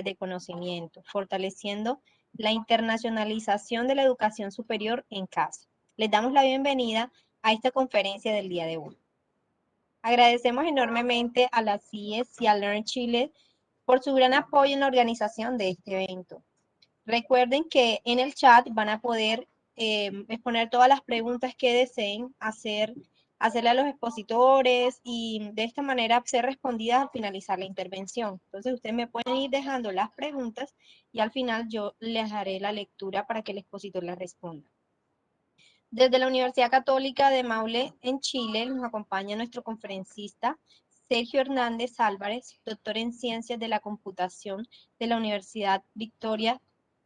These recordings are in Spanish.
de conocimiento, fortaleciendo la internacionalización de la educación superior en casa. Les damos la bienvenida a esta conferencia del día de hoy. Agradecemos enormemente a la CIES y a Learn Chile por su gran apoyo en la organización de este evento. Recuerden que en el chat van a poder exponer todas las preguntas que deseen hacerle a los expositores y de esta manera ser respondidas al finalizar la intervención. Entonces ustedes me pueden ir dejando las preguntas y al final yo les haré la lectura para que el expositor las responda. Desde la Universidad Católica de Maule en Chile nos acompaña nuestro conferencista Sergio Hernández Álvarez, doctor en Ciencias de la Computación de la Universidad Victoria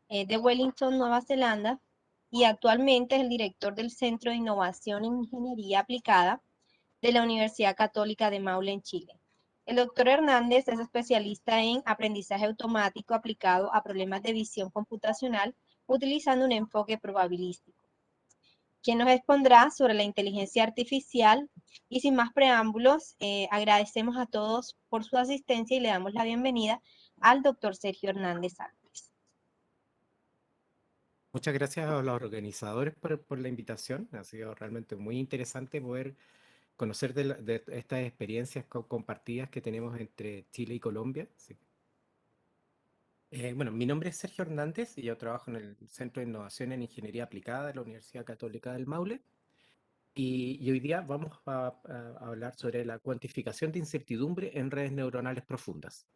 de Wellington, Nueva Zelanda, y actualmente es el director del Centro de Innovación en Ingeniería Aplicada de la Universidad Católica de Maule en Chile. El doctor Hernández es especialista en aprendizaje automático aplicado a problemas de visión computacional utilizando un enfoque probabilístico, quien nos expondrá sobre la inteligencia artificial. Y sin más preámbulos, agradecemos a todos por su asistencia y le damos la bienvenida al doctor Sergio Hernández Álvarez. Muchas gracias a los organizadores por la invitación. Ha sido realmente muy interesante poder conocer de estas experiencias compartidas que tenemos entre Chile y Colombia. Así bueno, mi nombre es Sergio Hernández y yo trabajo en el Centro de Innovación en Ingeniería Aplicada de la Universidad Católica del Maule. Y hoy día vamos a hablar sobre la cuantificación de incertidumbre en redes neuronales profundas.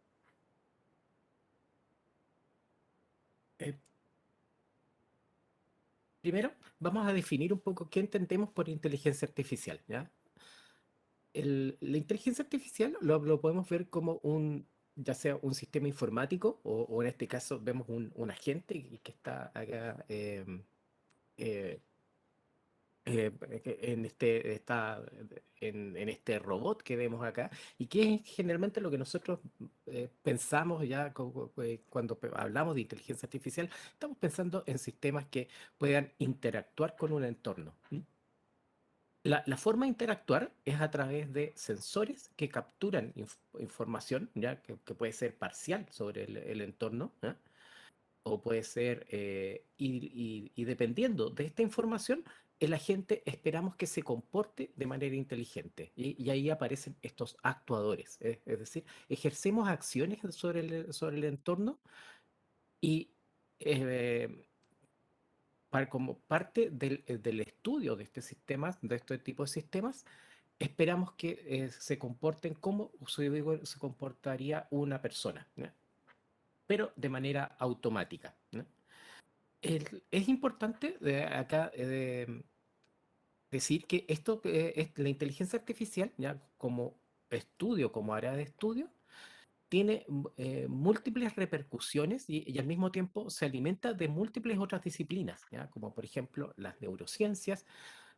Eh, Primero, vamos a definir un poco qué entendemos por inteligencia artificial, ¿ya? La inteligencia artificial lo podemos ver como ya sea un sistema informático o en este caso vemos un agente que está acá eh, en este robot que vemos acá y que es generalmente lo que nosotros pensamos ya cuando hablamos de inteligencia artificial, estamos pensando en sistemas que puedan interactuar con un entorno. La forma de interactuar es a través de sensores que capturan información, ¿ya? Que puede ser parcial sobre el entorno, ¿ya? O puede ser, y dependiendo de esta información, el agente esperamos que se comporte de manera inteligente. Y ahí aparecen estos actuadores, es decir, ejercemos acciones sobre el entorno y eh, como parte del estudio de de este tipo de sistemas, esperamos que se comporten como se comportaría una persona, ¿no? Pero de manera automática, ¿no? Es importante acá decir que esto es la inteligencia artificial, ya como estudio, como área de estudio, tiene múltiples repercusiones y al mismo tiempo se alimenta de múltiples otras disciplinas, ¿ya? Como por ejemplo las neurociencias,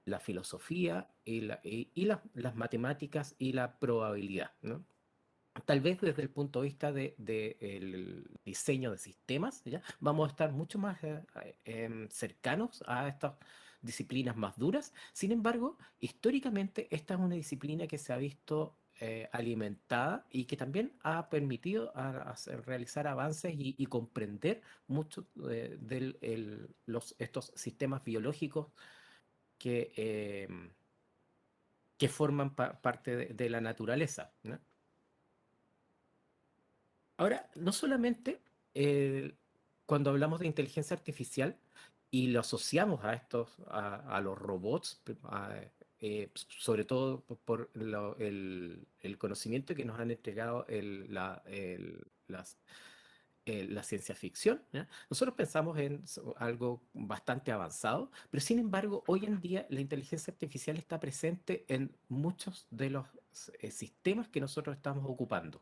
la filosofía las matemáticas y la probabilidad, ¿no? Tal vez desde el punto de vista el diseño de sistemas, ¿ya? Vamos a estar mucho más cercanos a estas disciplinas más duras. Sin embargo, históricamente esta es una disciplina que se ha visto alimentada y que también ha permitido realizar avances y comprender mucho de estos sistemas biológicos que, que forman parte de la naturaleza, ¿no? Ahora, no solamente eh, cuando hablamos de inteligencia artificial y lo asociamos a los robots, sobre todo por el conocimiento que nos han entregado la ciencia ficción, ¿ya? Nosotros pensamos en algo bastante avanzado, pero sin embargo, hoy en día la inteligencia artificial está presente en muchos de los sistemas que nosotros estamos ocupando.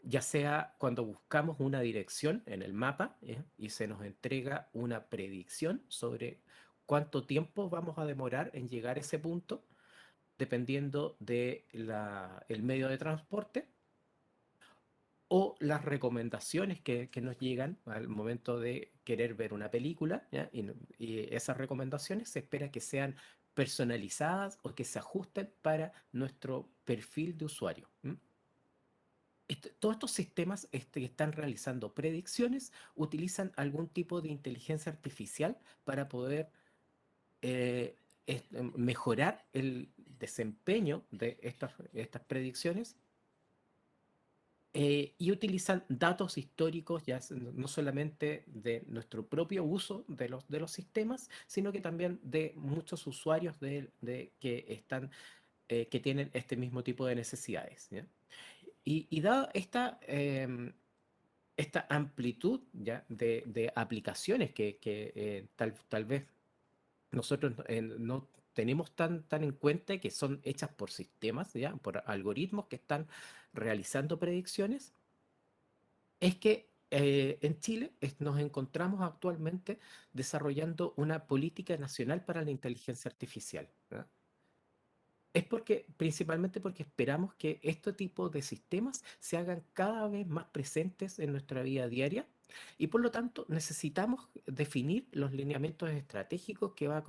Ya sea cuando buscamos una dirección en el mapa, y se nos entrega una predicción sobre cuánto tiempo vamos a demorar en llegar a ese punto, dependiendo del medio de transporte, o las recomendaciones que nos llegan al momento de querer ver una película, ¿ya? Y esas recomendaciones se espera que sean personalizadas o que se ajusten para nuestro perfil de usuario. Todos estos sistemas que están realizando predicciones utilizan algún tipo de inteligencia artificial para poder eh, mejorar el desempeño de estas predicciones, y utilizan datos históricos, no solamente de nuestro propio uso de los sistemas, sino que también de muchos usuarios que tienen este mismo tipo de necesidades, ¿ya? Y dada esta amplitud, ¿ya? De aplicaciones que tal vez nosotros no tenemos tan en cuenta, que son hechas por sistemas, ¿ya? Por algoritmos que están realizando predicciones, es que en Chile nos encontramos actualmente desarrollando una política nacional para la inteligencia artificial, ¿ya? Es principalmente porque esperamos que este tipo de sistemas se hagan cada vez más presentes en nuestra vida diaria, y por lo tanto necesitamos definir los lineamientos estratégicos que va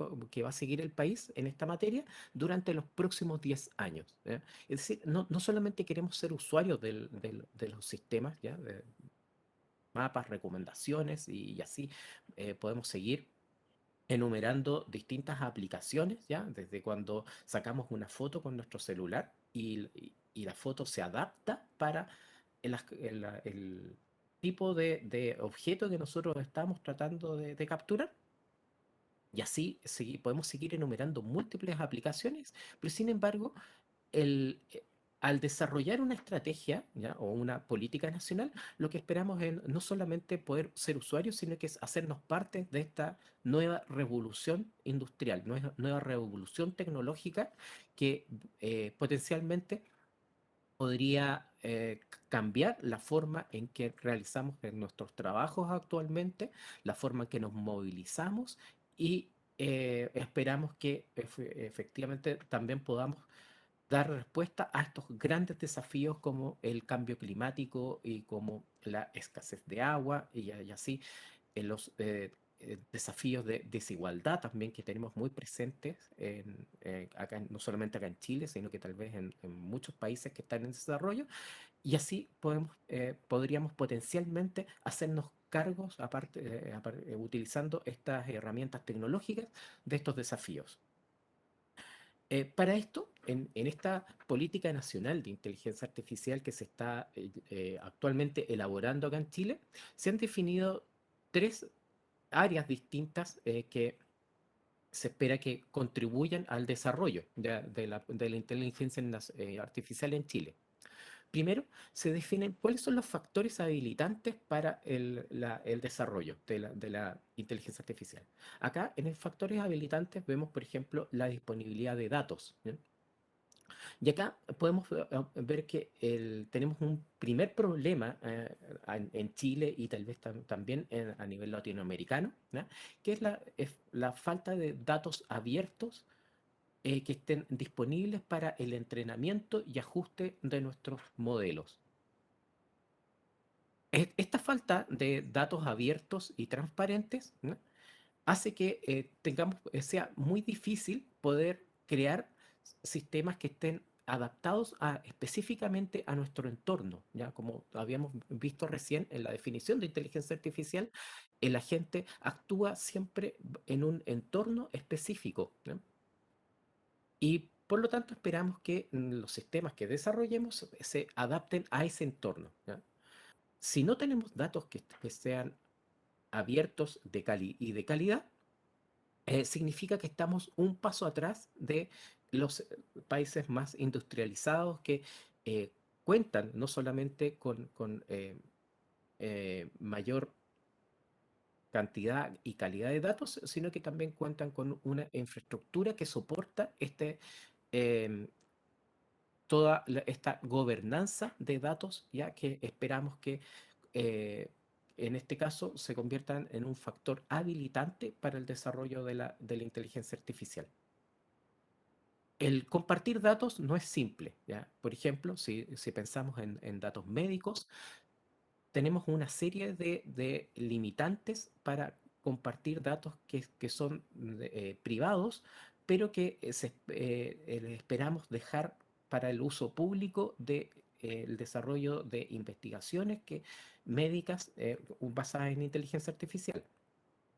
a seguir el país en esta materia durante los próximos 10 años, ¿ya? Es decir, no solamente queremos ser usuarios de los sistemas, ¿ya? De mapas, recomendaciones, y así podemos seguir enumerando distintas aplicaciones, ¿ya? Desde cuando sacamos una foto con nuestro celular y la foto se adapta para el tipo de objeto que nosotros estamos tratando de capturar. Y así podemos seguir enumerando múltiples aplicaciones, pero sin embargo, el, eh, al desarrollar una estrategia, ¿ya? O una política nacional, lo que esperamos es no solamente poder ser usuarios, sino que es hacernos parte de esta nueva revolución industrial, nueva revolución tecnológica que potencialmente podría cambiar la forma en que realizamos nuestros trabajos actualmente, la forma en que nos movilizamos, y esperamos que efectivamente también podamos dar respuesta a estos grandes desafíos como el cambio climático y como la escasez de agua, y así los desafíos de desigualdad también que tenemos muy presentes no solamente acá en Chile, sino que tal vez en muchos países que están en desarrollo. Y así podríamos potencialmente hacernos cargos, utilizando estas herramientas tecnológicas, de estos desafíos. Para esto, en esta política nacional de inteligencia artificial que se está actualmente elaborando acá en Chile, se han definido tres áreas distintas que se espera que contribuyan al desarrollo de la inteligencia artificial en Chile. Primero, se definen cuáles son los factores habilitantes para el desarrollo de la inteligencia artificial. Acá, en los factores habilitantes, vemos, por ejemplo, la disponibilidad de datos, ¿ya? Y acá podemos ver que tenemos un primer problema en Chile, y tal vez también a nivel latinoamericano, ¿ya? Que es la falta de datos abiertos que estén disponibles para el entrenamiento y ajuste de nuestros modelos. Esta falta de datos abiertos y transparentes, ¿no? Hace que sea muy difícil poder crear sistemas que estén adaptados específicamente a nuestro entorno, ¿ya? Como habíamos visto recién en la definición de inteligencia artificial, el agente actúa siempre en un entorno específico, ¿no? Y por lo tanto esperamos que los sistemas que desarrollemos se adapten a ese entorno, ¿ya? Si no tenemos datos que sean abiertos y de calidad, significa que estamos un paso atrás de los países más industrializados que eh, cuentan no solamente con mayor cantidad y calidad de datos, sino que también cuentan con una infraestructura que soporta em, toda esta gobernanza de datos, ya que esperamos que eh, en este caso se conviertan en un factor habilitante para el desarrollo de la inteligencia artificial. El compartir datos no es simple, ¿ya? Por ejemplo, si pensamos en datos médicos, tenemos una serie de limitantes para compartir datos que son privados, pero que esperamos dejar para el uso público de el desarrollo de investigaciones médicas basadas en inteligencia artificial.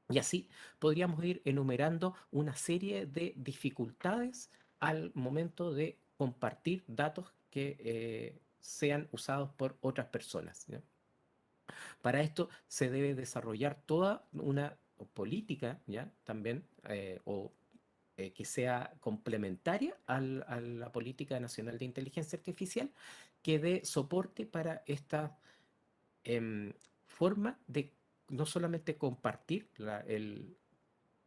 Y así podríamos ir enumerando una serie de dificultades al momento de compartir datos que sean usados por otras personas, ¿ya? Para esto se debe desarrollar toda una política, ¿ya? También, que sea complementaria a la Política Nacional de Inteligencia Artificial, que dé soporte para esta em, forma de no solamente compartir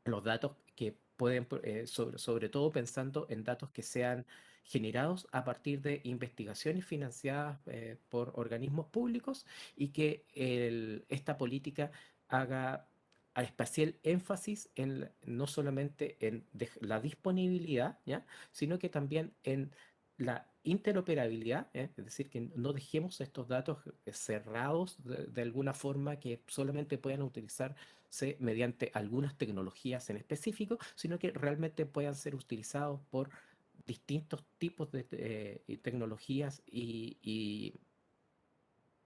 los datos que pueden, sobre todo pensando en datos que sean generados a partir de investigaciones financiadas por organismos públicos, y que esta política haga a especial énfasis no solamente en la disponibilidad, ¿ya? Sino que también en la interoperabilidad, ¿eh? Es decir, que no dejemos estos datos cerrados de alguna forma que solamente puedan utilizar mediante algunas tecnologías en específico, sino que realmente puedan ser utilizados por distintos tipos de tecnologías y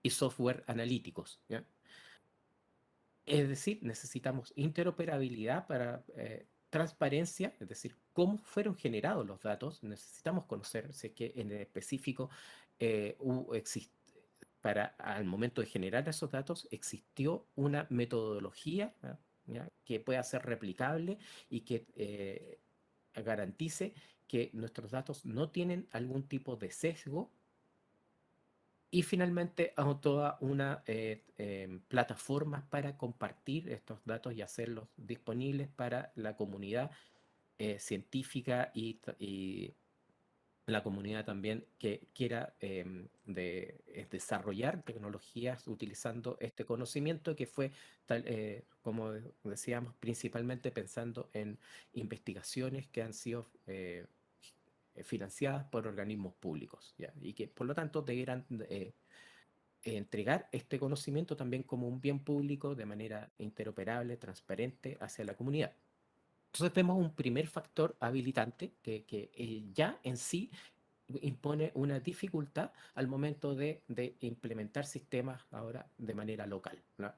software analíticos, ¿ya? Es decir, necesitamos interoperabilidad para transparencia, es decir, cómo fueron generados los datos. Necesitamos conocer si es que en específico existe, para al momento de generar esos datos existió una metodología, ¿ya? ¿Ya? Que pueda ser replicable y que garantice que nuestros datos no tienen algún tipo de sesgo. Y finalmente, toda una plataforma para compartir estos datos y hacerlos disponibles para la comunidad científica y la comunidad también que quiera desarrollar tecnologías utilizando este conocimiento que fue, como decíamos, principalmente pensando en investigaciones que han sido financiadas por organismos públicos, ¿ya? Y que por lo tanto debieran entregar este conocimiento también como un bien público de manera interoperable, transparente hacia la comunidad. Entonces vemos un primer factor habilitante que ya en sí impone una dificultad al momento de implementar sistemas ahora de manera local, ¿no?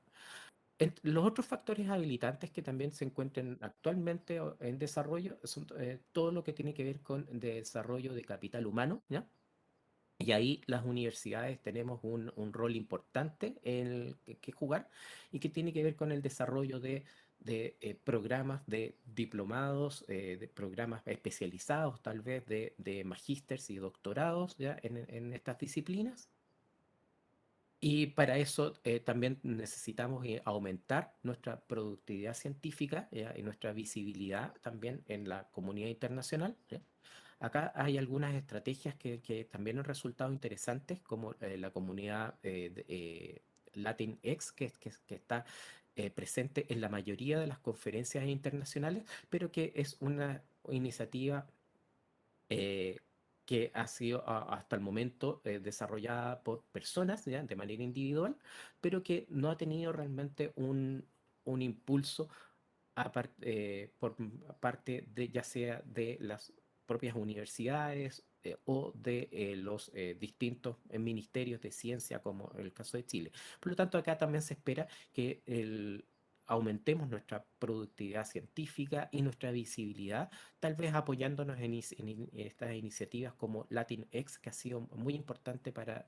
Los otros factores habilitantes que también se encuentran actualmente en desarrollo son todo lo que tiene que ver con desarrollo de capital humano, ¿ya? Y ahí las universidades tenemos un rol importante en el que jugar, y que tiene que ver con el desarrollo de programas de diplomados, de programas especializados, tal vez de magísters y doctorados, ¿ya? En estas disciplinas. Y para eso también necesitamos aumentar nuestra productividad científica, ¿ya? Y nuestra visibilidad también en la comunidad internacional, ¿ya? Acá hay algunas estrategias que también han resultado interesantes, como la comunidad Latinx, que está presente en la mayoría de las conferencias internacionales, pero que es una iniciativa eh, que ha sido hasta el momento desarrollada por personas, ¿ya? De manera individual, pero que no ha tenido realmente un impulso por parte de ya sea de las propias universidades o de los distintos ministerios de ciencia, como en el caso de Chile. Por lo tanto, acá también se espera que aumentemos nuestra productividad científica y nuestra visibilidad, tal vez apoyándonos en estas iniciativas como LatinX, que ha sido muy importante para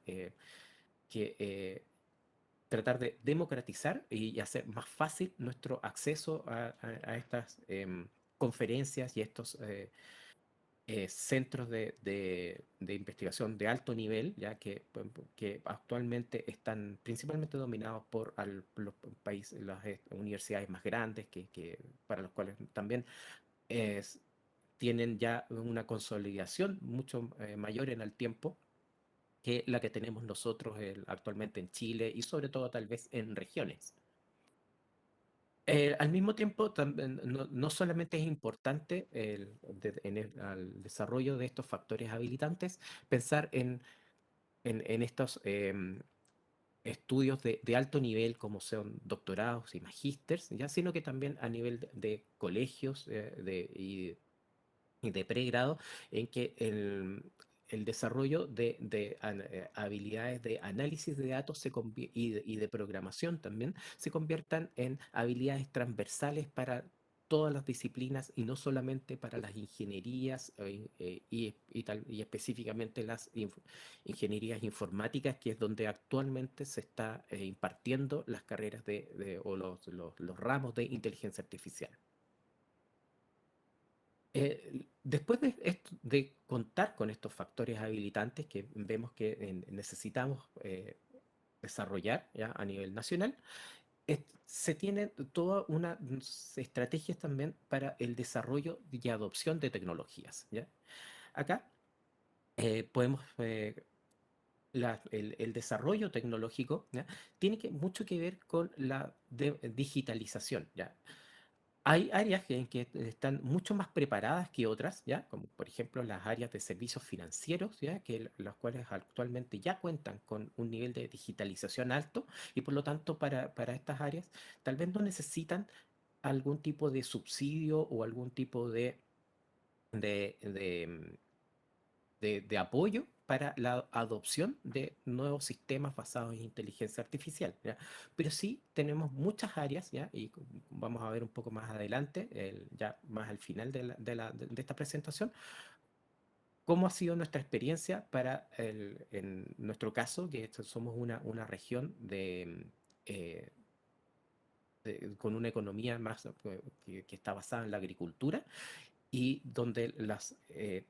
que tratar de democratizar y hacer más fácil nuestro acceso a estas conferencias y estos centros de investigación de alto nivel, ya que actualmente están principalmente dominados por los países, las universidades más grandes, para los cuales también es- tienen ya una consolidación mucho mayor en el tiempo que la que tenemos nosotros actualmente en Chile, y sobre todo tal vez en regiones. Al mismo tiempo, también, no solamente es importante al desarrollo de estos factores habilitantes pensar en estos estudios de alto nivel, como son doctorados y magísters, ya, sino que también a nivel de colegios y de pregrado, en que el desarrollo de habilidades de análisis de datos y de programación también se conviertan en habilidades transversales para todas las disciplinas y no solamente para las ingenierías y específicamente las ingenierías informáticas, que es donde actualmente se está impartiendo las carreras o los ramos de inteligencia artificial. Después de contar con estos factores habilitantes que vemos que necesitamos desarrollar ya a nivel nacional, se tienen todas unas estrategias también para el desarrollo y adopción de tecnologías, ¿ya? Acá podemos, el desarrollo tecnológico, ¿ya? Tiene mucho que ver con la digitalización, ¿ya? Hay áreas en que están mucho más preparadas que otras, ¿ya? Como por ejemplo las áreas de servicios financieros, ¿ya? Los cuales actualmente ya cuentan con un nivel de digitalización alto y por lo tanto para estas áreas tal vez no necesitan algún tipo de subsidio o algún tipo de, de, de apoyo para la adopción de nuevos sistemas basados en inteligencia artificial, ¿ya? Pero sí tenemos muchas áreas, ¿ya? Y vamos a ver un poco más adelante, ya más al final de esta presentación, cómo ha sido nuestra experiencia en nuestro caso, que somos una región eh, con una economía más que está basada en la agricultura y donde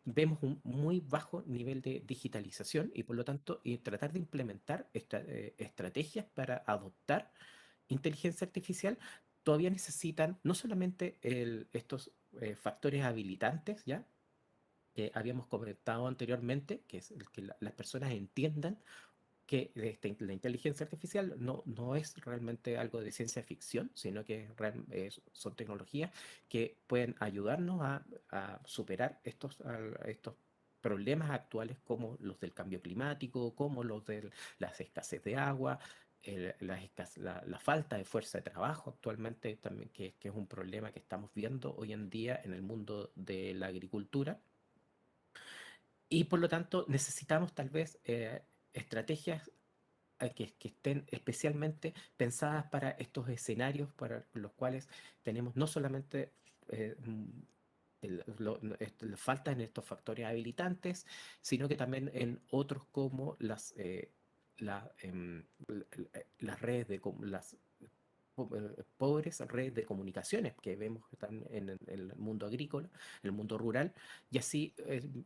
vemos un muy bajo nivel de digitalización y por lo tanto tratar de implementar estrategias para adoptar inteligencia artificial todavía necesitan no solamente estos factores habilitantes, ¿ya? Que habíamos comentado anteriormente, que es el que las personas entiendan que la inteligencia artificial no es realmente algo de ciencia ficción, sino que son tecnologías que pueden ayudarnos a superar estos problemas actuales como los del cambio climático, como los de las escasez de agua, la falta de fuerza de trabajo actualmente también, que es un problema que estamos viendo hoy en día en el mundo de la agricultura. Y por lo tanto necesitamos tal vez estrategias que estén especialmente pensadas para estos escenarios para los cuales tenemos no solamente la falta en estos factores habilitantes, sino que también en otros como las redes las pobres redes de comunicaciones que vemos que están en el mundo agrícola, en el mundo rural, y así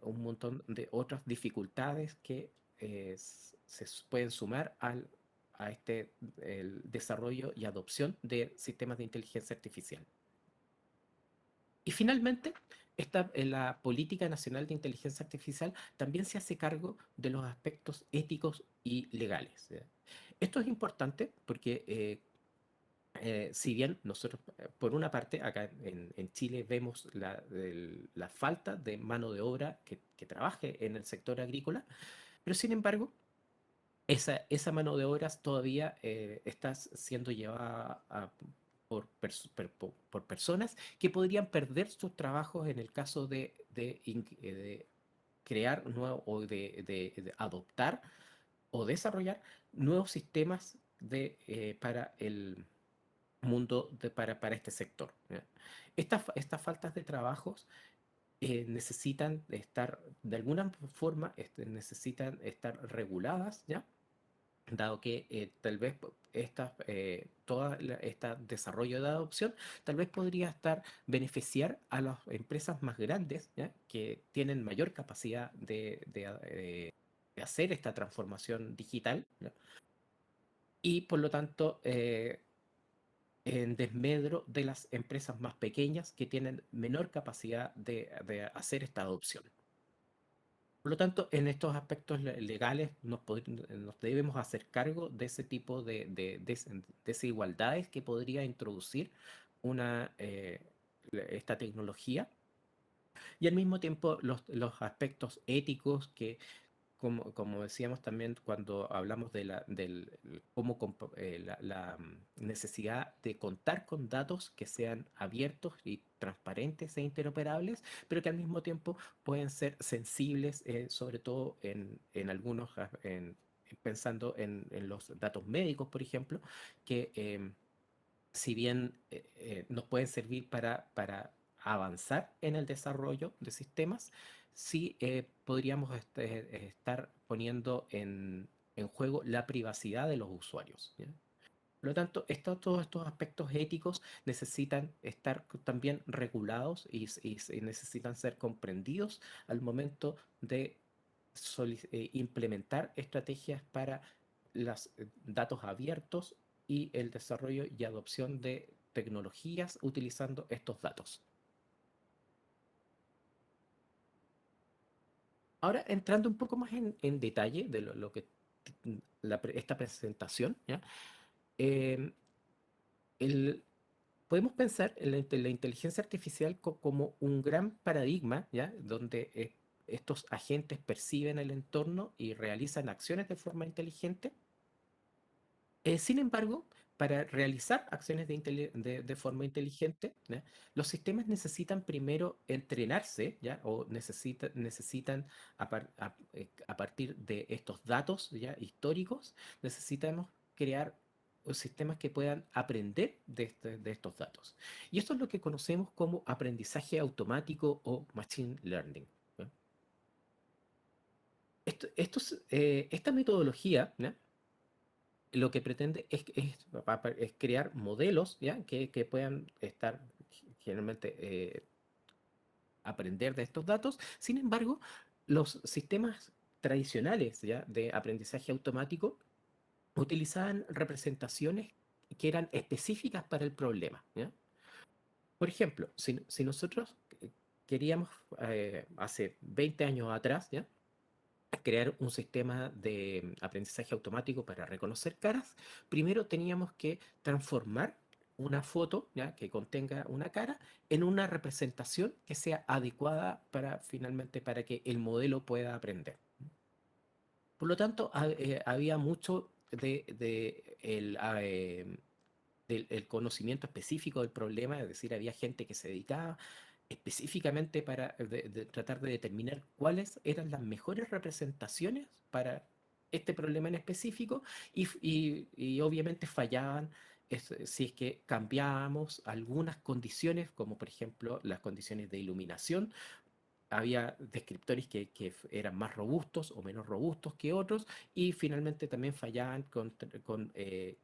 un montón de otras dificultades que pueden sumar a el desarrollo y adopción de sistemas de inteligencia artificial. Y finalmente, la Política Nacional de Inteligencia Artificial también se hace cargo de los aspectos éticos y legales, ¿ya? Esto es importante porque si bien nosotros, por una parte, acá en Chile vemos la falta de mano de obra que trabaje en el sector agrícola, pero sin embargo, esa mano de obras todavía está siendo llevada por personas que podrían perder sus trabajos en el caso de crear nuevo o de adoptar o desarrollar nuevos sistemas para el mundo para este sector, ¿ya? Estas faltas de trabajos necesitan estar, de alguna forma, necesitan estar reguladas, ¿ya? Dado que tal vez este desarrollo de adopción tal vez podría beneficiar a las empresas más grandes, ¿ya? Que tienen mayor capacidad de hacer esta transformación digital, ¿ya? Y por lo tanto en desmedro de las empresas más pequeñas que tienen menor capacidad de hacer esta adopción. Por lo tanto, en estos aspectos legales nos debemos hacer cargo de ese tipo de desigualdades que podría introducir esta tecnología y al mismo tiempo los aspectos éticos como decíamos también cuando hablamos de del cómo necesidad de contar con datos que sean abiertos y transparentes e interoperables, pero que al mismo tiempo pueden ser sensibles, sobre todo en algunos, pensando en los datos médicos, por ejemplo, que si bien nos pueden servir para avanzar en el desarrollo de sistemas, sí podríamos estar poniendo en juego la privacidad de los usuarios, ¿ya? Por lo tanto, todos estos aspectos éticos necesitan estar también regulados y necesitan ser comprendidos al momento de implementar estrategias para los datos abiertos y el desarrollo y adopción de tecnologías utilizando estos datos. Ahora, entrando un poco más en detalle de lo que esta presentación, ¿ya? Em, el, podemos pensar en la inteligencia artificial como un gran paradigma, ¿ya? Donde estos agentes perciben el entorno y realizan acciones de forma inteligente. Sin embargo, para realizar acciones de forma inteligente, ¿ya? Los sistemas necesitan primero entrenarse, ¿ya? O necesitan, a partir de estos datos, ¿ya? Históricos, necesitamos crear sistemas que puedan aprender de estos datos. Y esto es lo que conocemos como aprendizaje automático o machine learning, ¿ya? Esta metodología, ¿ya? Lo que pretende es crear modelos, ¿ya? Que puedan estar generalmente aprender de estos datos. Sin embargo, los sistemas tradicionales, ¿ya? De aprendizaje automático utilizaban representaciones que eran específicas para el problema, ¿ya? Por ejemplo, si nosotros queríamos hace 20 años atrás, ¿ya? Crear un sistema de aprendizaje automático para reconocer caras, primero teníamos que transformar una foto, ¿ya? Que contenga una cara en una representación que sea adecuada para finalmente para que el modelo pueda aprender. Por lo tanto, había mucho del conocimiento específico del problema, es decir, había gente que se dedicaba específicamente para tratar de determinar cuáles eran las mejores representaciones para este problema en específico y obviamente fallaban si es que cambiábamos algunas condiciones, como por ejemplo las condiciones de iluminación. Había descriptores que eran más robustos o menos robustos que otros y finalmente también fallaban con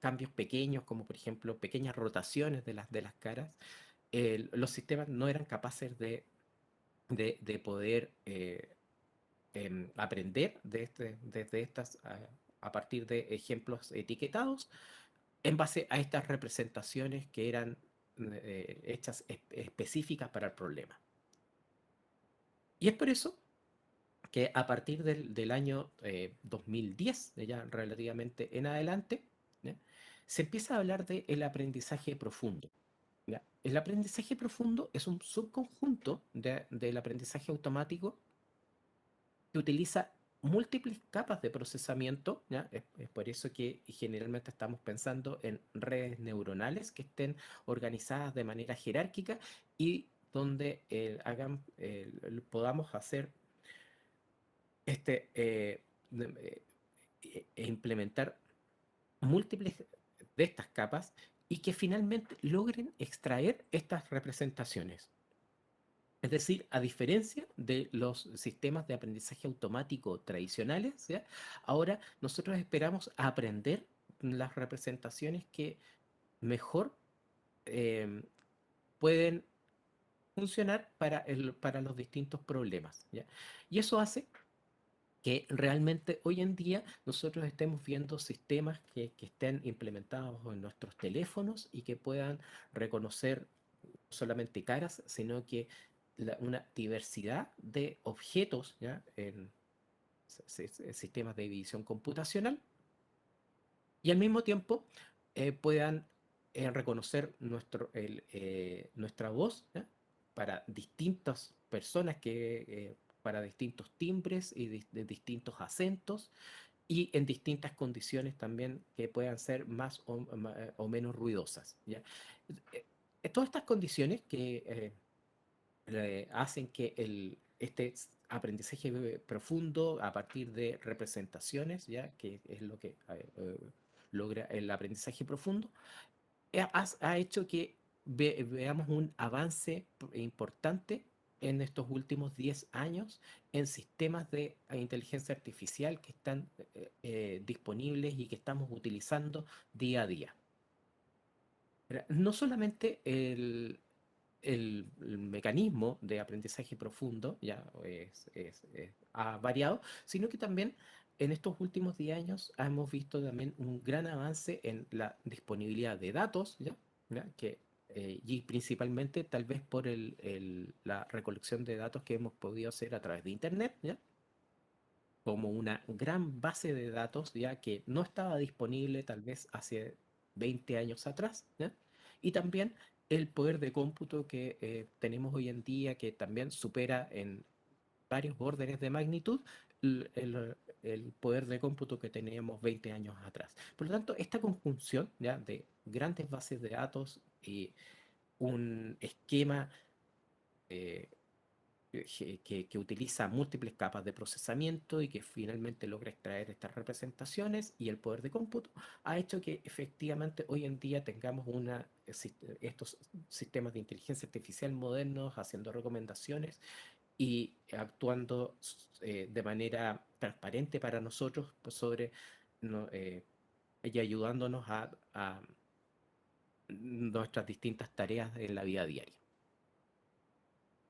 cambios pequeños, como por ejemplo pequeñas rotaciones de las caras. Los sistemas no eran capaces de poder aprender desde estas a partir de ejemplos etiquetados en base a estas representaciones que eran hechas específicas para el problema. Y es por eso que a partir del año 2010, ya relativamente en adelante, ¿ya? Se empieza a hablar del aprendizaje profundo, ¿ya? El aprendizaje profundo es un subconjunto del aprendizaje automático que utiliza múltiples capas de procesamiento, ¿ya? Es por eso que generalmente estamos pensando en redes neuronales que estén organizadas de manera jerárquica y donde podamos hacer este, implementar múltiples de estas capas y que finalmente logren extraer estas representaciones. Es decir, a diferencia de los sistemas de aprendizaje automático tradicionales, ¿ya? Ahora nosotros esperamos aprender las representaciones que mejor eh, pueden funcionar para los distintos problemas, ¿ya? Y eso hace que realmente hoy en día nosotros estemos viendo sistemas que estén implementados en nuestros teléfonos y que puedan reconocer no solamente caras, sino que una diversidad de objetos, ¿ya? En sistemas de visión computacional y al mismo tiempo puedan reconocer nuestra voz, ¿ya? Para distintas personas que para distintos timbres y de distintos acentos y en distintas condiciones también que puedan ser más o menos ruidosas, ¿ya? Todas estas condiciones que hacen que aprendizaje profundo a partir de representaciones, ¿ya? Que es lo que logra el aprendizaje profundo, ha hecho que veamos un avance importante en estos últimos 10 años en sistemas de inteligencia artificial que están disponibles y que estamos utilizando día a día. No solamente el mecanismo de aprendizaje profundo ya ha variado, sino que también en estos últimos 10 años hemos visto también un gran avance en la disponibilidad de datos, ¿ya? ¿Ya? Y principalmente tal vez por la recolección de datos que hemos podido hacer a través de Internet, ¿ya? Como una gran base de datos ya que no estaba disponible tal vez hace 20 años atrás, ¿ya? Y también el poder de cómputo que tenemos hoy en día, que también supera en varios órdenes de magnitud el poder de cómputo que teníamos 20 años atrás. Por lo tanto, esta conjunción ya de grandes bases de datos y un esquema eh, que utiliza múltiples capas de procesamiento y que finalmente logra extraer estas representaciones y el poder de cómputo, ha hecho que efectivamente hoy en día tengamos estos sistemas de inteligencia artificial modernos haciendo recomendaciones y actuando de manera transparente para nosotros pues, sobre y ayudándonos a nuestras distintas tareas en la vida diaria.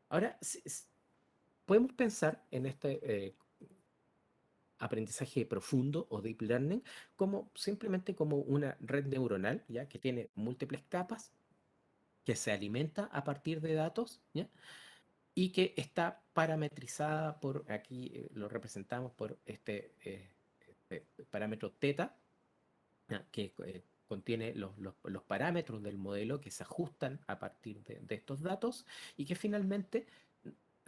Ahora, podemos pensar en este aprendizaje profundo o deep learning como simplemente como una red neuronal, ¿ya? Que tiene múltiples capas, que se alimenta a partir de datos, ¿ya? Y que está parametrizada por, aquí lo representamos por este parámetro teta, ¿ya? Que contiene los parámetros del modelo que se ajustan a partir de estos datos y que finalmente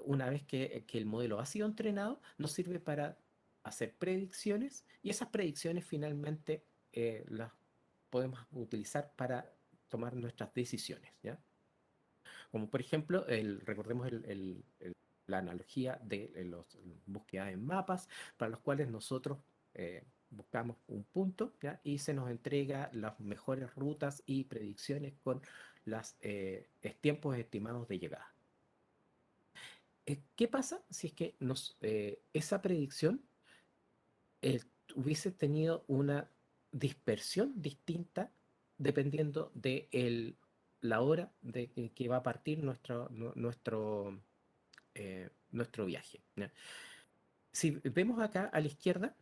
una vez que el modelo ha sido entrenado, nos sirve para hacer predicciones y esas predicciones finalmente las podemos utilizar para tomar nuestras decisiones, ¿ya? Como por ejemplo, recordemos la analogía de las búsquedas en mapas, para los cuales nosotros buscamos un punto, ¿ya? Y se nos entrega las mejores rutas y predicciones con los tiempos estimados de llegada. ¿Qué pasa si es que esa predicción eh, hubiese tenido una dispersión distinta dependiendo de la hora de que va a partir nuestro viaje, ¿ya? Si vemos acá a la izquierda,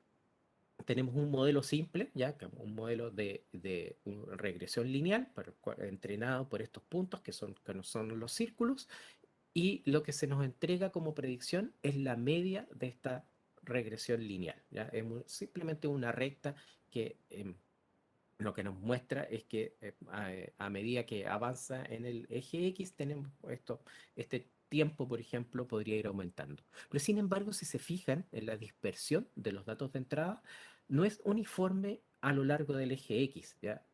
tenemos un modelo simple, ya que un modelo de regresión lineal entrenado por estos puntos que no son los círculos, y lo que se nos entrega como predicción es la media de esta regresión lineal, ¿ya? Es simplemente una recta que lo que nos muestra es que a medida que avanza en el eje X, tenemos este tiempo, por ejemplo, podría ir aumentando. Pero sin embargo, si se fijan en la dispersión de los datos de entrada, no es uniforme a lo largo del eje X, ¿ya?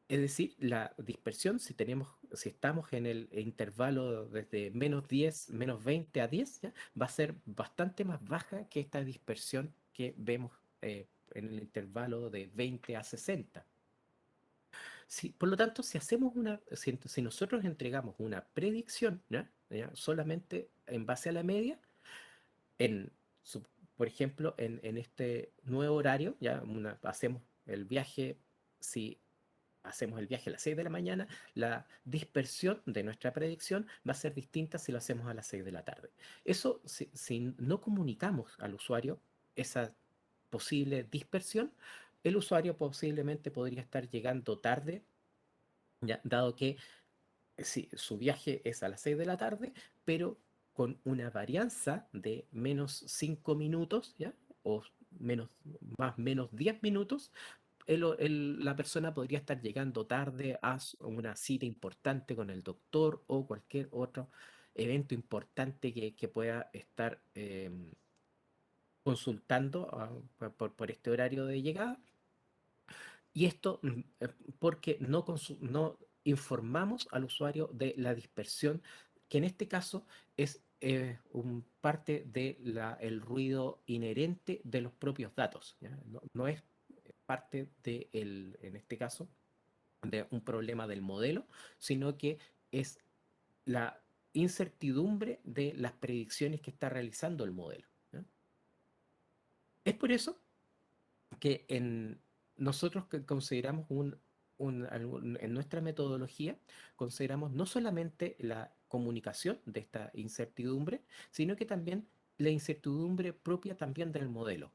Es decir, la dispersión, si estamos en el intervalo desde -10, -20 a 10, ¿ya? Va a ser bastante más baja que esta dispersión que vemos en el intervalo de 20 a 60. Por lo tanto, si nosotros entregamos una predicción, ¿ya? ¿Ya? Solamente en base a la media, en, su- por ejemplo, en este nuevo horario, ya hacemos el viaje, si hacemos el viaje a las 6 de la mañana, la dispersión de nuestra predicción va a ser distinta si lo hacemos a las 6 de la tarde. Eso, si no comunicamos al usuario esa posible dispersión, el usuario posiblemente podría estar llegando tarde, ya, dado que si su viaje es a las 6 de la tarde, pero con una varianza de -5 minutos, ¿ya? O menos, menos 10 minutos, la persona podría estar llegando tarde a una cita importante con el doctor o cualquier otro evento importante que pueda estar consultando por este horario de llegada. Y esto porque no informamos al usuario de la dispersión, que en este caso es un parte del ruido inherente de los propios datos, ¿ya? No es parte en este caso, de un problema del modelo, sino que es la incertidumbre de las predicciones que está realizando el modelo, ¿ya? Es por eso que nosotros que consideramos en nuestra metodología, consideramos no solamente la comunicación de esta incertidumbre, sino que también la incertidumbre propia también del modelo.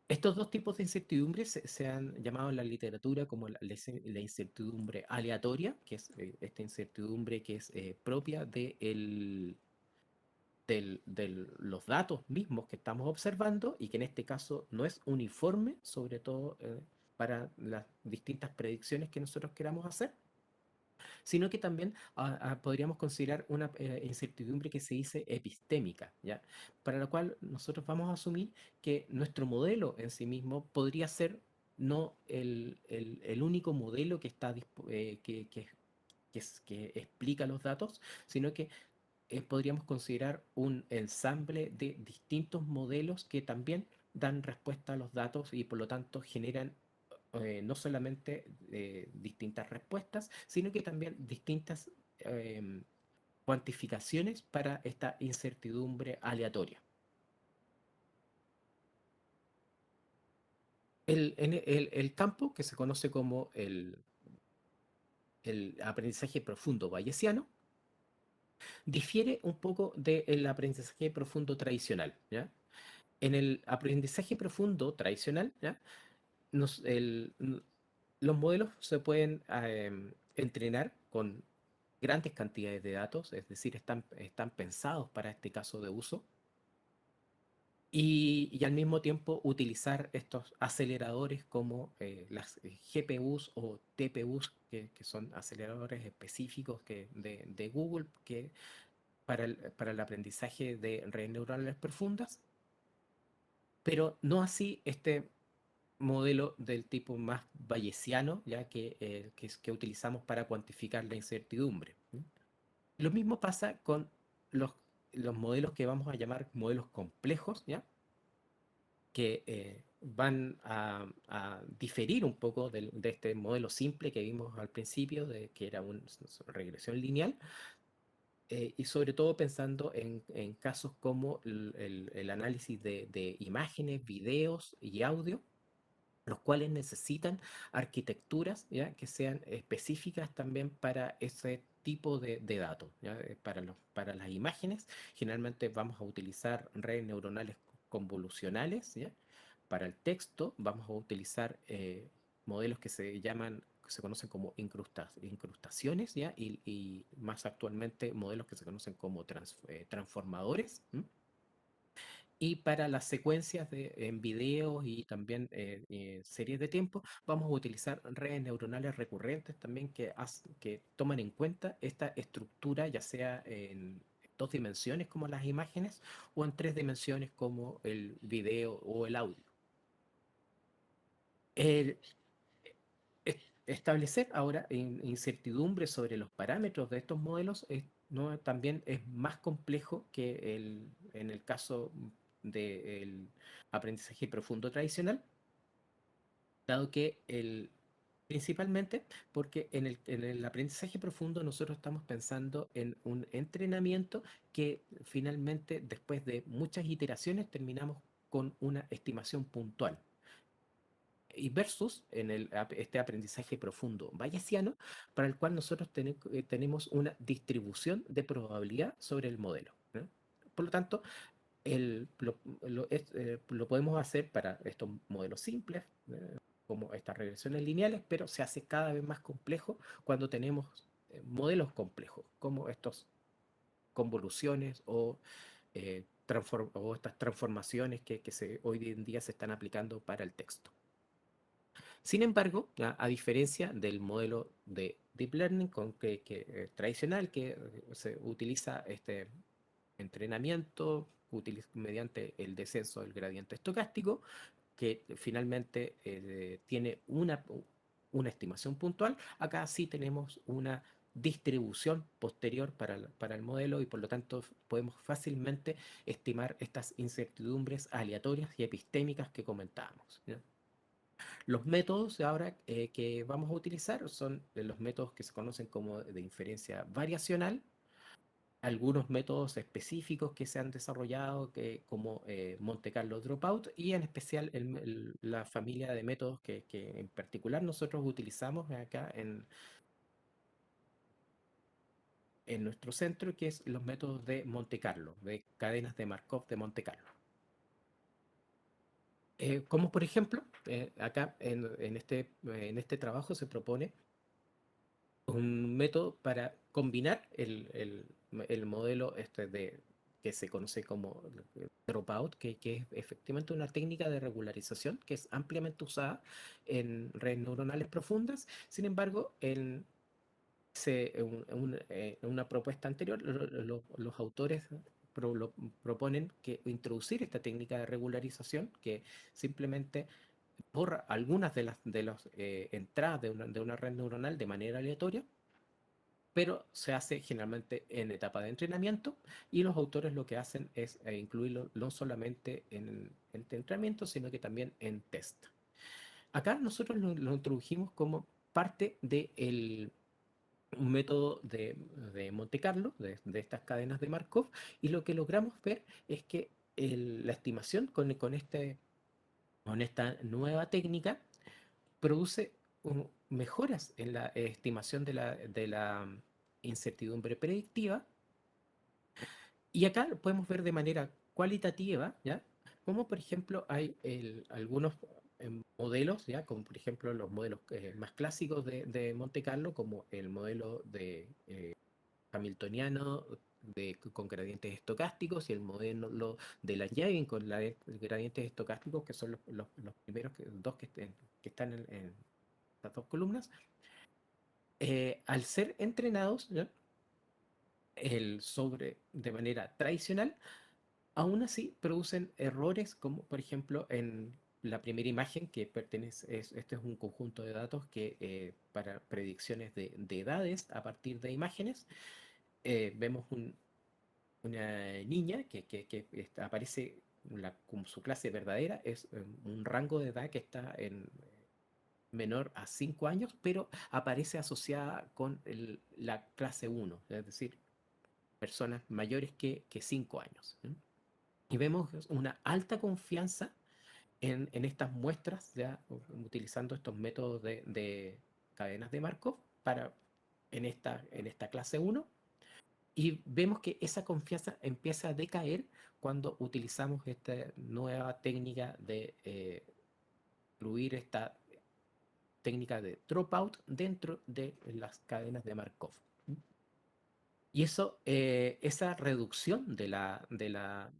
Estos dos tipos de incertidumbre se han llamado en la literatura como la incertidumbre aleatoria, que es esta incertidumbre que es propia de los datos mismos que estamos observando y que en este caso no es uniforme, sobre todo para las distintas predicciones que nosotros queramos hacer, sino que también podríamos considerar una incertidumbre que se dice epistémica, ¿ya? Para la cual nosotros vamos a asumir que nuestro modelo en sí mismo podría ser no el único modelo que está que explica los datos, sino que podríamos considerar un ensamble de distintos modelos que también dan respuesta a los datos y por lo tanto generan no solamente distintas respuestas, sino que también distintas cuantificaciones para esta incertidumbre aleatoria. El campo, que se conoce como el aprendizaje profundo bayesiano, difiere un poco del aprendizaje profundo tradicional, ¿ya? En el aprendizaje profundo tradicional, ¿ya? nos- el- n- los modelos se pueden entrenar con grandes cantidades de datos, es decir, están pensados para este caso de uso, y al mismo tiempo utilizar estos aceleradores como las GPUs o TPUs, que son aceleradores específicos de Google para el aprendizaje de redes neuronales profundas, pero no así este modelo del tipo más bayesiano, ya que utilizamos para cuantificar la incertidumbre. Lo mismo pasa con los, los modelos que vamos a llamar modelos complejos, ¿ya? Que van a diferir un poco de este modelo simple que vimos al principio, que era una regresión lineal, y sobre todo pensando en casos como el análisis de imágenes, videos y audio, los cuales necesitan arquitecturas, ¿ya? Que sean específicas también para ese tipo de datos, ¿ya? Para las imágenes, generalmente vamos a utilizar redes neuronales convolucionales, ¿ya? Para el texto, vamos a utilizar modelos que se conocen como incrustaciones, ¿ya? Y más actualmente modelos que se conocen como transformadores. Y para las secuencias en videos y también series de tiempo, vamos a utilizar redes neuronales recurrentes también que toman en cuenta esta estructura, ya sea en dos dimensiones como las imágenes o en tres dimensiones como el video o el audio. El, Establecer ahora incertidumbre sobre los parámetros de estos modelos también es más complejo que en el caso del aprendizaje profundo tradicional, dado que principalmente porque en el aprendizaje profundo nosotros estamos pensando en un entrenamiento que finalmente después de muchas iteraciones terminamos con una estimación puntual y versus este aprendizaje profundo bayesiano, para el cual nosotros tenemos una distribución de probabilidad sobre el modelo, ¿no? Por lo tanto, lo podemos hacer para estos modelos simples, como estas regresiones lineales, pero se hace cada vez más complejo cuando tenemos modelos complejos, como estos convoluciones o estas transformaciones que hoy en día se están aplicando para el texto. Sin embargo, a diferencia del modelo de Deep Learning tradicional que se utiliza entrenamiento mediante el descenso del gradiente estocástico, que finalmente tiene una estimación puntual. Acá sí tenemos una distribución posterior para el modelo y por lo tanto podemos fácilmente estimar estas incertidumbres aleatorias y epistémicas que comentábamos, ¿ya? Los métodos ahora que vamos a utilizar son los métodos que se conocen como de inferencia variacional, algunos métodos específicos que se han desarrollado, como Monte Carlo Dropout, y en especial la familia de métodos que en particular nosotros utilizamos acá en nuestro centro, que es los métodos de Monte Carlo, de cadenas de Markov de Monte Carlo. Como por ejemplo, acá en este trabajo se propone un método para combinar el modelo que se conoce como dropout, que es efectivamente una técnica de regularización que es ampliamente usada en redes neuronales profundas. Sin embargo, en una propuesta anterior, los autores proponen que introducir esta técnica de regularización que simplemente borra algunas de las entradas de una red neuronal de manera aleatoria, pero se hace generalmente en etapa de entrenamiento, y los autores lo que hacen es incluirlo no solamente en entrenamiento, sino que también en test. Acá nosotros lo introdujimos como parte de un método de Monte Carlo, de estas cadenas de Markov, y lo que logramos ver es que la estimación con esta nueva técnica produce mejoras en la estimación de la incertidumbre predictiva. Y acá lo podemos ver de manera cualitativa, ¿ya? Como por ejemplo hay algunos modelos, ¿ya? Como por ejemplo los modelos más clásicos de Monte Carlo, como el modelo de hamiltoniano con gradientes estocásticos, y el modelo de Langevin con gradientes estocásticos, que son los primeros dos que están en las dos columnas. Al ser entrenados, ¿ya? De manera tradicional, aún así producen errores, como por ejemplo en la primera imagen que este es un conjunto de datos para predicciones de edades a partir de imágenes. Vemos una niña que aparece como su clase verdadera, es un rango de edad que está en menor a 5 años, pero aparece asociada con la clase uno, es decir, personas mayores que 5 años. ¿Sí? Y vemos una alta confianza en estas muestras, ya utilizando estos métodos de cadenas de Markov en esta clase uno. Y vemos que esa confianza empieza a decaer cuando utilizamos esta nueva técnica de incluir esta técnica de dropout dentro de las cadenas de Markov. Y esa reducción de la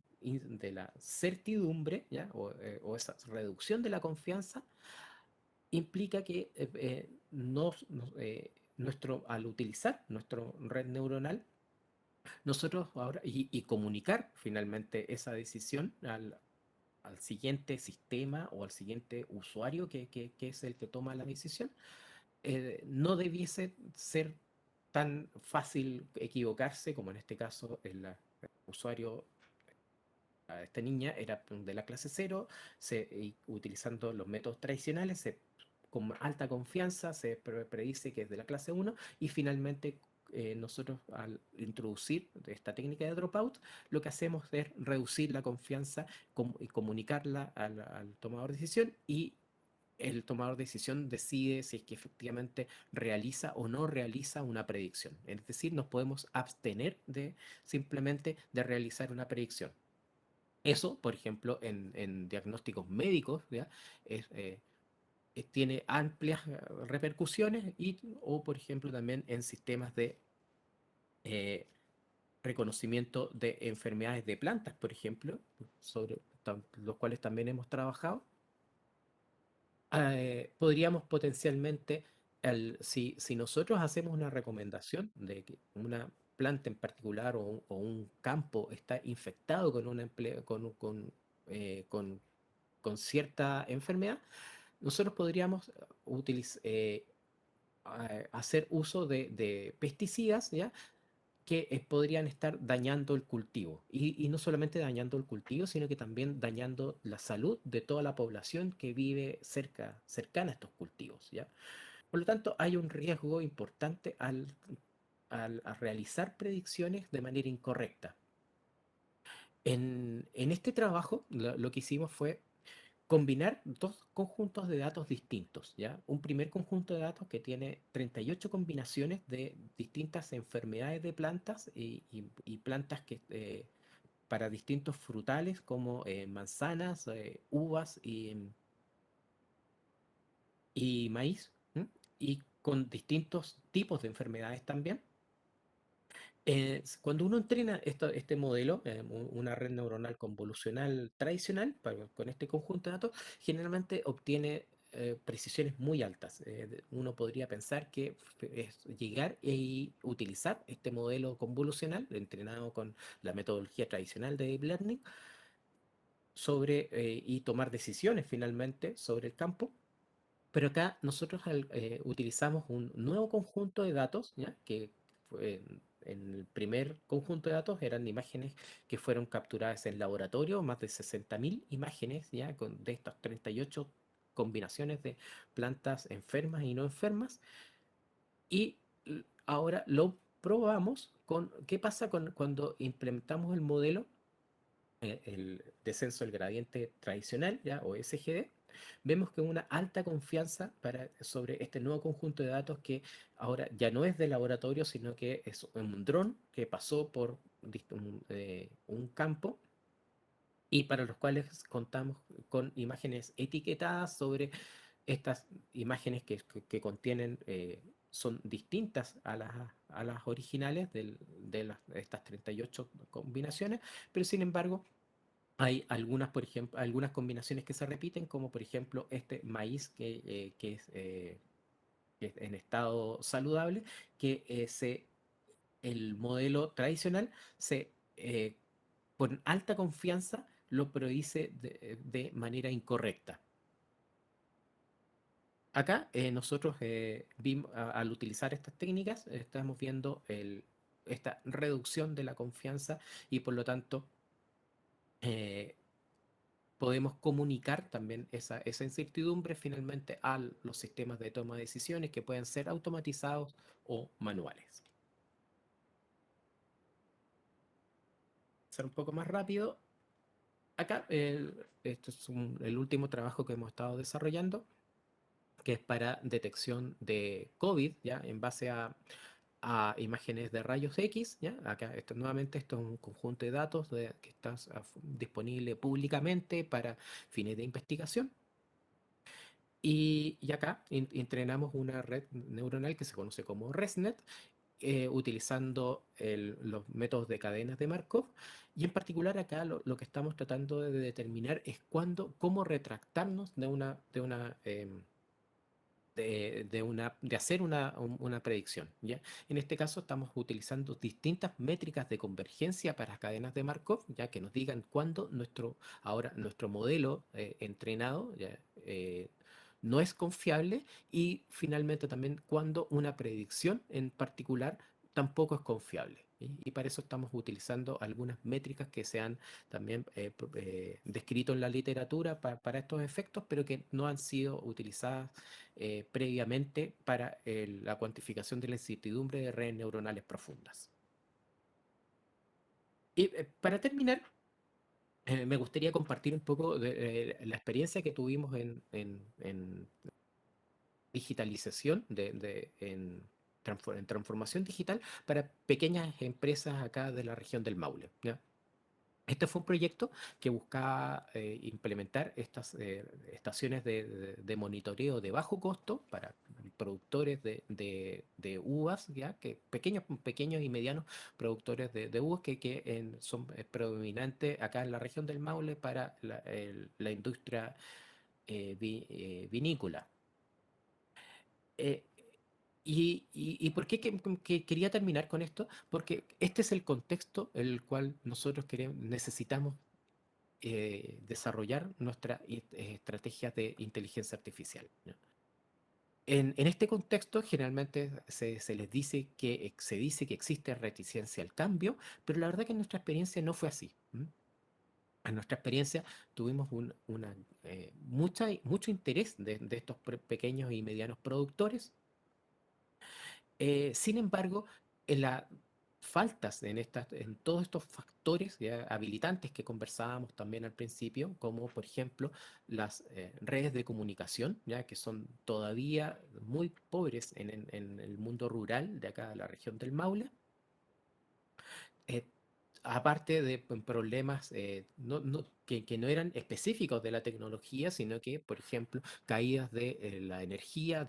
certidumbre, ¿ya? O esa reducción de la confianza implica que al utilizar nuestra red neuronal, nosotros ahora, y comunicar finalmente esa decisión al siguiente sistema o al siguiente usuario que es el que toma la decisión, no debiese ser tan fácil equivocarse como en este caso el usuario, a esta niña era de la clase cero, y utilizando los métodos tradicionales, con alta confianza se predice que es de la clase uno, y finalmente nosotros al introducir esta técnica de dropout, lo que hacemos es reducir la confianza y comunicarla al tomador de decisión, y el tomador de decisión decide si es que efectivamente realiza o no realiza una predicción. Es decir, nos podemos abstener simplemente de realizar una predicción. Eso, por ejemplo, en diagnósticos médicos, ¿ya? Tiene amplias repercusiones, o, por ejemplo, también en sistemas de eh, reconocimiento de enfermedades de plantas, por ejemplo, sobre los cuales también hemos trabajado. podríamos potencialmente, si nosotros hacemos una recomendación de que una planta en particular o un campo está infectado con, con cierta enfermedad, nosotros podríamos hacer uso de pesticidas, ¿ya? Que podrían estar dañando el cultivo. Y no solamente dañando el cultivo, sino que también dañando la salud de toda la población que vive cercana a estos cultivos, ¿ya? Por lo tanto, hay un riesgo importante a realizar predicciones de manera incorrecta. En este trabajo, lo que hicimos fue combinar dos conjuntos de datos distintos, ¿ya? Un primer conjunto de datos que tiene 38 combinaciones de distintas enfermedades de plantas y plantas para distintos frutales como manzanas, uvas y maíz, ¿m? Y con distintos tipos de enfermedades también. Cuando uno entrena este modelo, una red neuronal convolucional tradicional, con este conjunto de datos, generalmente obtiene precisiones muy altas. Uno podría pensar que es llegar y utilizar este modelo convolucional, entrenado con la metodología tradicional de Deep Learning, y tomar decisiones finalmente sobre el campo. Pero acá nosotros utilizamos un nuevo conjunto de datos, ¿ya? Que en el primer conjunto de datos eran imágenes que fueron capturadas en laboratorio, más de 60.000 imágenes, ¿ya? De estas 38 combinaciones de plantas enfermas y no enfermas. Y ahora lo probamos con qué pasa cuando implementamos el modelo, el descenso del gradiente tradicional, ¿ya? O SGD. Vemos que una alta confianza sobre este nuevo conjunto de datos que ahora ya no es de laboratorio, sino que es un dron que pasó por un campo y para los cuales contamos con imágenes etiquetadas sobre estas imágenes que contienen, son distintas a las originales de estas 38 combinaciones, pero sin embargo hay algunas, por ejemplo, algunas combinaciones que se repiten, como por ejemplo este maíz que es en estado saludable, que el modelo tradicional con alta confianza lo predice de manera incorrecta. Acá nosotros al utilizar estas técnicas estamos viendo esta reducción de la confianza y por lo tanto eh, podemos comunicar también esa incertidumbre finalmente a los sistemas de toma de decisiones que pueden ser automatizados o manuales. Ser un poco más rápido. Acá, este es el último trabajo que hemos estado desarrollando, que es para detección de COVID, ¿ya? En base a imágenes de rayos X, ¿ya? Acá, nuevamente, esto es un conjunto de datos que está disponible públicamente para fines de investigación. Y acá entrenamos una red neuronal que se conoce como ResNet, utilizando los métodos de cadenas de Markov. Y en particular acá lo que estamos tratando de determinar es cómo retractarnos de hacer una predicción, ¿ya? En este caso estamos utilizando distintas métricas de convergencia para las cadenas de Markov, ya que nos digan cuándo ahora nuestro modelo entrenado, ¿ya? No es confiable, y finalmente también cuando una predicción en particular tampoco es confiable. Y para eso estamos utilizando algunas métricas que se han también descrito en la literatura para estos efectos, pero que no han sido utilizadas previamente para la cuantificación de la incertidumbre de redes neuronales profundas. Y para terminar, me gustaría compartir un poco de la experiencia que tuvimos en digitalización, en transformación digital para pequeñas empresas acá de la región del Maule, ¿ya? Este fue un proyecto que buscaba implementar estas estaciones de monitoreo de bajo costo para productores de uvas, ¿ya? Pequeños y medianos productores de uvas que son predominantes acá en la región del Maule para la industria vinícola. Eh, ¿Y por qué quería terminar con esto? Porque este es el contexto en el cual nosotros necesitamos desarrollar nuestras estrategias de inteligencia artificial, ¿ya? En este contexto, generalmente se les dice se dice que existe reticencia al cambio, pero la verdad que en nuestra experiencia no fue así. En nuestra experiencia tuvimos mucho interés de estos pequeños y medianos productores. Sin embargo, en las faltas en todos estos factores ya, habilitantes que conversábamos también al principio, como por ejemplo las redes de comunicación, ya que son todavía muy pobres en el mundo rural de acá de la región del Maule. eh, Aparte de problemas que no eran específicos de la tecnología, sino que, por ejemplo, caídas de la energía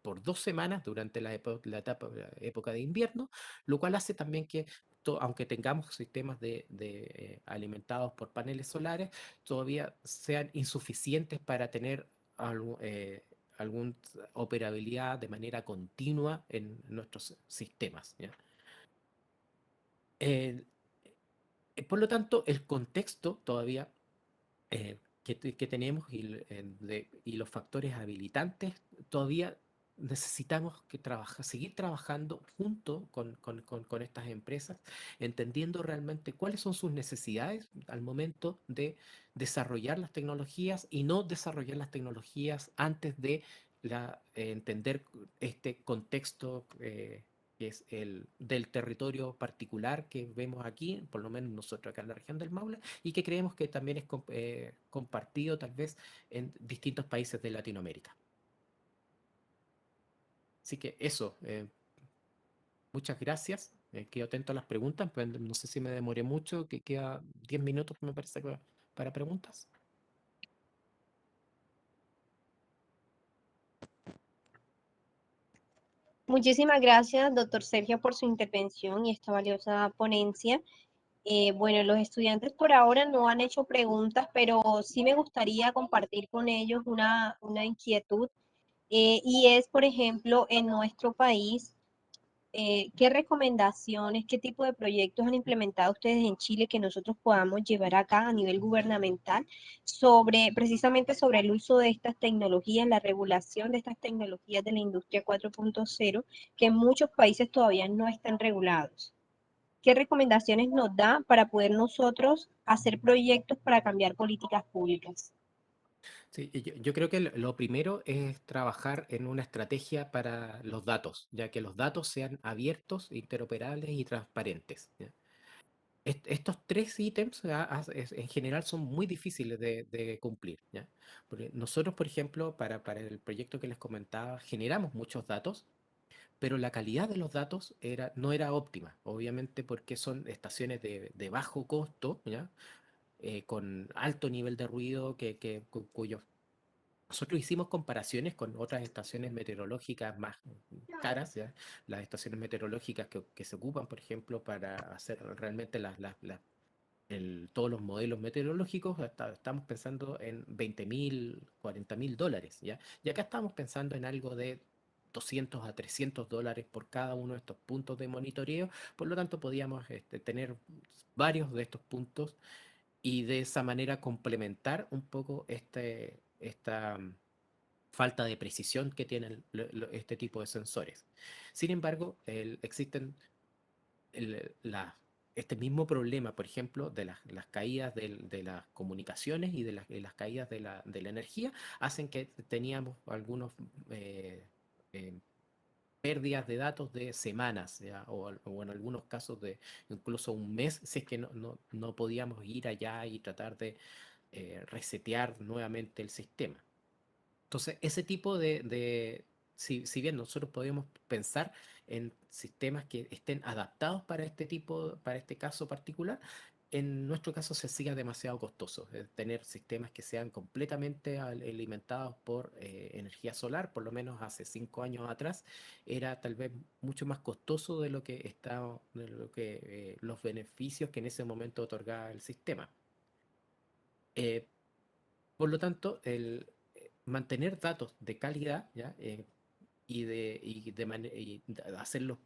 por 2 semanas durante la época de invierno, lo cual hace también que, aunque tengamos sistemas alimentados por paneles solares, todavía sean insuficientes para tener alguna operabilidad de manera continua en nuestros sistemas, ¿ya? Eh, por lo tanto, el contexto todavía que tenemos y los factores habilitantes, todavía necesitamos seguir trabajando junto con estas empresas, entendiendo realmente cuáles son sus necesidades al momento de desarrollar las tecnologías y no desarrollar las tecnologías antes de entender este contexto. Que es el del territorio particular que vemos aquí, por lo menos nosotros acá en la región del Maule, y que creemos que también es compartido tal vez en distintos países de Latinoamérica. Así que eso, muchas gracias. Quedo atento a las preguntas, pues no sé si me demoré mucho, que queda 10 minutos me parece para preguntas. Muchísimas gracias, doctor Sergio, por su intervención y esta valiosa ponencia. Bueno, los estudiantes por ahora no han hecho preguntas, pero sí me gustaría compartir con ellos una inquietud, y es, por ejemplo, en nuestro país, ¿qué recomendaciones, qué tipo de proyectos han implementado ustedes en Chile que nosotros podamos llevar acá a nivel gubernamental precisamente sobre el uso de estas tecnologías, la regulación de estas tecnologías de la industria 4.0, que en muchos países todavía no están regulados? ¿Qué recomendaciones nos da para poder nosotros hacer proyectos para cambiar políticas públicas? Sí, y yo creo que lo primero es trabajar en una estrategia para los datos, ya que los datos sean abiertos, interoperables y transparentes, ¿ya? Estos tres ítems en general son muy difíciles de cumplir, ¿ya? Porque nosotros, por ejemplo, para el proyecto que les comentaba, generamos muchos datos, pero la calidad de los datos no era óptima, obviamente porque son estaciones de bajo costo, ¿ya? Con alto nivel de ruido, cuyos nosotros hicimos comparaciones con otras estaciones meteorológicas más caras, ¿ya? Las estaciones meteorológicas que se ocupan, por ejemplo, para hacer realmente todos los modelos meteorológicos. Estamos pensando en 20.000, $40.000, ¿ya? Y acá estamos pensando en algo de $200 a $300 por cada uno de estos puntos de monitoreo. Por lo tanto, podíamos tener varios de estos puntos y de esa manera complementar un poco esta falta de precisión que tienen este tipo de sensores. Sin embargo, existen el- la- este mismo problema, por ejemplo, de las caídas de las comunicaciones y de las caídas de la energía, hacen que teníamos algunos eh, eh, pérdidas de datos de semanas, ¿ya? O en algunos casos de incluso un mes, si es que no podíamos ir allá y tratar de resetear nuevamente el sistema. Entonces, ese tipo si bien nosotros podemos pensar en sistemas que estén adaptados para para este caso particular, en nuestro caso se sigue demasiado costoso. Tener sistemas que sean completamente alimentados por energía solar, por lo menos hace 5 años atrás, era tal vez mucho más costoso de lo que los beneficios que en ese momento otorgaba el sistema. Eh, por lo tanto, mantener datos de calidad, ¿ya? Hacerlos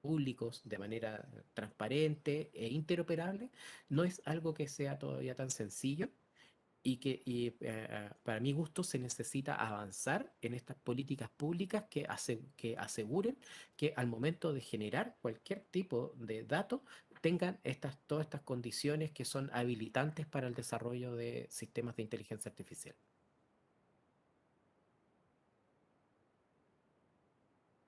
públicos de manera transparente e interoperable, no es algo que sea todavía tan sencillo para mi gusto se necesita avanzar en estas políticas públicas que aseguren que al momento de generar cualquier tipo de datos tengan todas estas condiciones que son habilitantes para el desarrollo de sistemas de inteligencia artificial.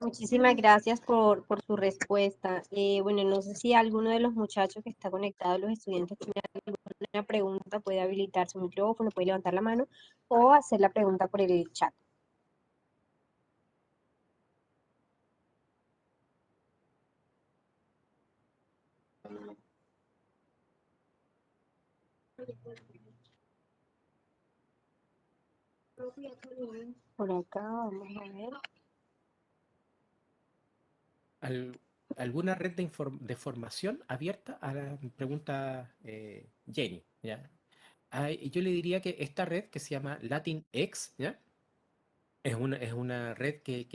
Muchísimas gracias por su respuesta. Bueno, no sé si alguno de los muchachos que está conectado, los estudiantes, tiene alguna pregunta, puede habilitar su micrófono, puede levantar la mano o hacer la pregunta por el chat. Por acá, vamos a ver. Al- ¿Alguna red de formación abierta a la pregunta Jenny? ¿Ya? Y yo le diría que esta red que se llama LatinX, ¿ya? Es una red que